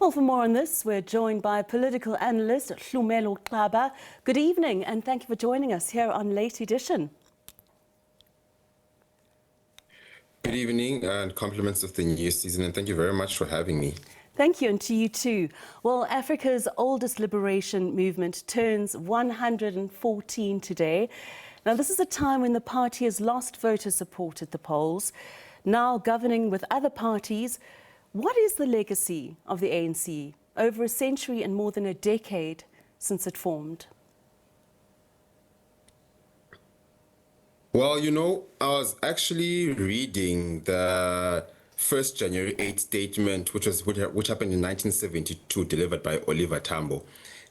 Well, for more on this, we're joined by political analyst Hlumelo Xaba. Good evening and thank you for joining us here on Late Edition. Good evening and compliments of the new season, and thank you very much for having me. Thank you, and to you too. Well, Africa's oldest liberation movement turns 114 today. Now, this is a time when the party has lost voter support at the polls. Now governing with other parties, what is the legacy of the ANC over a century and more than a decade since it formed? Well, I was actually reading the first January 8 statement, which happened in 1972, delivered by Oliver Tambo.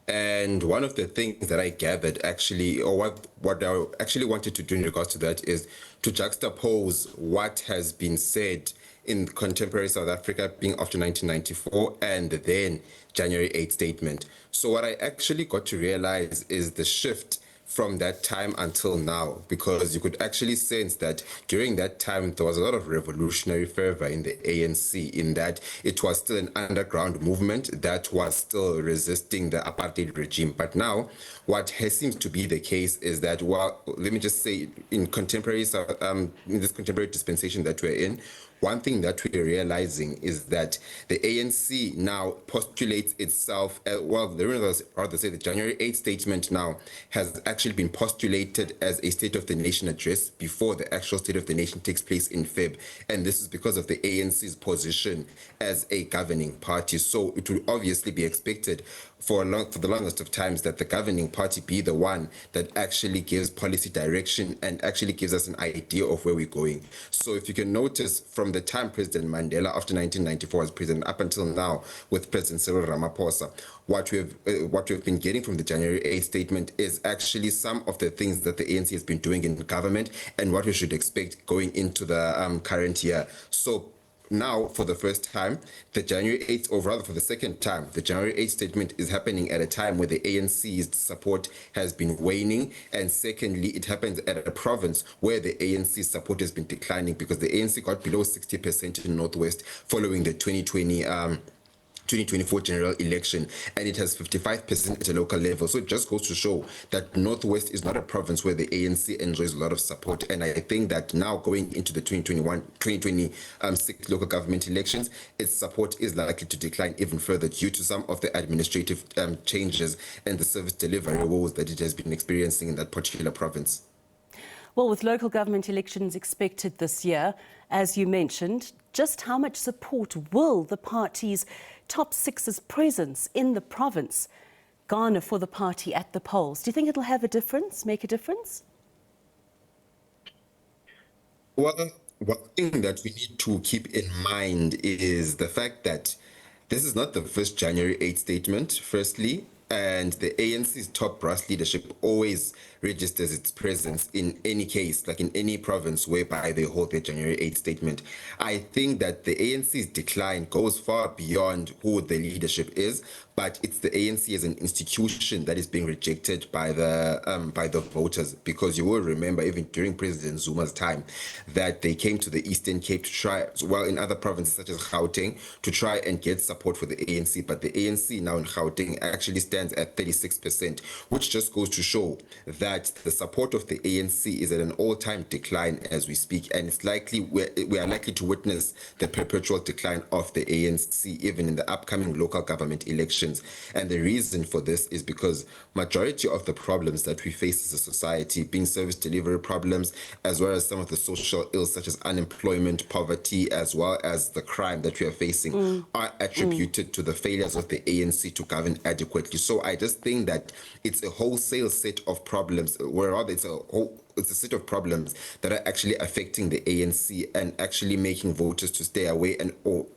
And one of the things that I gathered actually, or what I actually wanted to do in regards to that, is to juxtapose what has been said in contemporary South Africa being after 1994 and then January 8 statement. So what I actually got to realize is the shift from that time until now, because you could actually sense that during that time there was a lot of revolutionary fervor in the ANC, in that it was still an underground movement that was still resisting the apartheid regime. But now what seems to be the case is that, well, let me just say, in this contemporary dispensation that we're in, one thing that we're realizing is that the ANC now postulates itself, rather say the January 8 statement now has actually been postulated as a State of the Nation address before the actual State of the Nation takes place in Feb. And this is because of the ANC's position as a governing party. So it will obviously be expected for the longest of times that the governing party be the one that actually gives policy direction and actually gives us an idea of where we're going. So if you can notice, from the time President Mandela after 1994 was president up until now with President Cyril Ramaphosa, what we've been getting from the January 8 statement is actually some of the things that the ANC has been doing in government and what we should expect going into the current year. So now, for the first time, the January 8th, or rather for the second time, the January 8th statement is happening at a time where the ANC's support has been waning. And secondly, it happens at a province where the ANC's support has been declining, because the ANC got below 60% in Northwest following the 2024 general election, and it has 55% at a local level. So it just goes to show that Northwest is not a province where the ANC enjoys a lot of support. And I think that now going into the 2026 local government elections, its support is likely to decline even further due to some of the administrative changes and the service delivery woes that it has been experiencing in that particular province. Well, with local government elections expected this year, as you mentioned, just how much support will the party's top six's presence in the province garner for the party at the polls? Do you think it'll have a difference, make a difference? Well, one thing that we need to keep in mind is the fact that this is not the first January 8 statement, firstly, and the ANC's top brass leadership always registers its presence in any case, like in any province whereby they hold their January 8 statement. I think that the ANC's decline goes far beyond who the leadership is, but it's the ANC as an institution that is being rejected by the voters, because you will remember even during President Zuma's time that they came to the Eastern Cape to try, well, in other provinces such as Gauteng, to try and get support for the ANC, but the ANC now in Gauteng actually stands at 36%, which just goes to show that the support of the ANC is at an all-time decline as we speak, and it's likely we are likely to witness the perpetual decline of the ANC even in the upcoming local government elections. And the reason for this is because majority of the problems that we face as a society, being service delivery problems, as well as some of the social ills such as unemployment, poverty, as well as the crime that we are facing, are attributed to the failures of the ANC to govern adequately. So I just think that it's a wholesale set of problems, or rather it's a set of problems that are actually affecting the ANC and actually making voters to stay away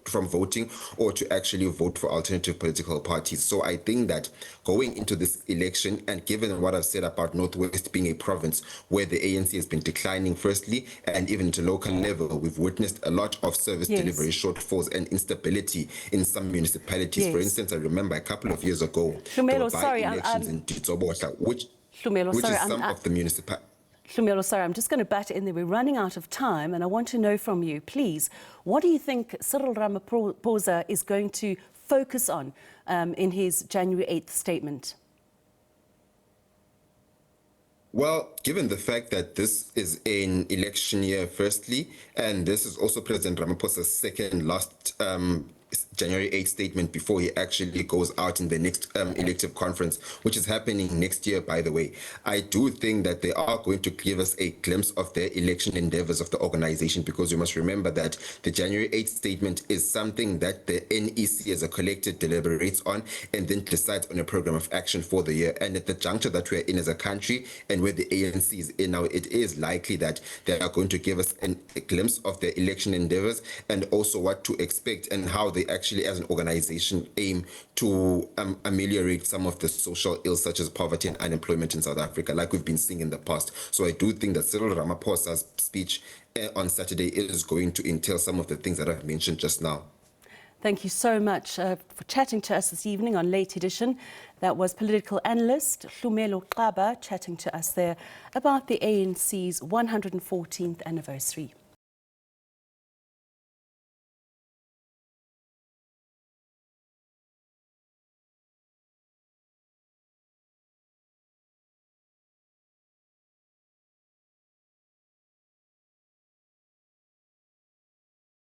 from voting or to actually vote for alternative political parties. So I think that going into this election, and given what I've said about Northwest being a province where the ANC has been declining firstly, and even to local level, we've witnessed a lot of service delivery shortfalls and instability in some municipalities. For instance, I remember a couple of years ago, Hlumelo, there were by-elections in Ditsobotla, which is some of the municipalities. Hlumelo, sorry, I'm just going to butt in there. We're running out of time, and I want to know from you, please, what do you think Cyril Ramaphosa is going to focus on in his January 8th statement? Well, given the fact that this is an election year, firstly, and this is also President Ramaphosa's second last January 8th statement before he actually goes out in the next elective conference, which is happening next year, by the way, I do think that they are going to give us a glimpse of their election endeavors of the organization, because you must remember that the January 8th statement is something that the NEC as a collective deliberates on and then decides on a program of action for the year. And at the juncture that we're in as a country and where the ANC is in now, it is likely that they are going to give us a glimpse of their election endeavors and also what to expect and how they actually as an organization aim to ameliorate some of the social ills such as poverty and unemployment in South Africa, like we've been seeing in the past. So I do think that Cyril Ramaphosa's speech on Saturday is going to entail some of the things that I've mentioned just now. Thank you so much for chatting to us this evening on Late Edition. That was political analyst Hlumelo Xaba chatting to us there about the ANC's 114th anniversary.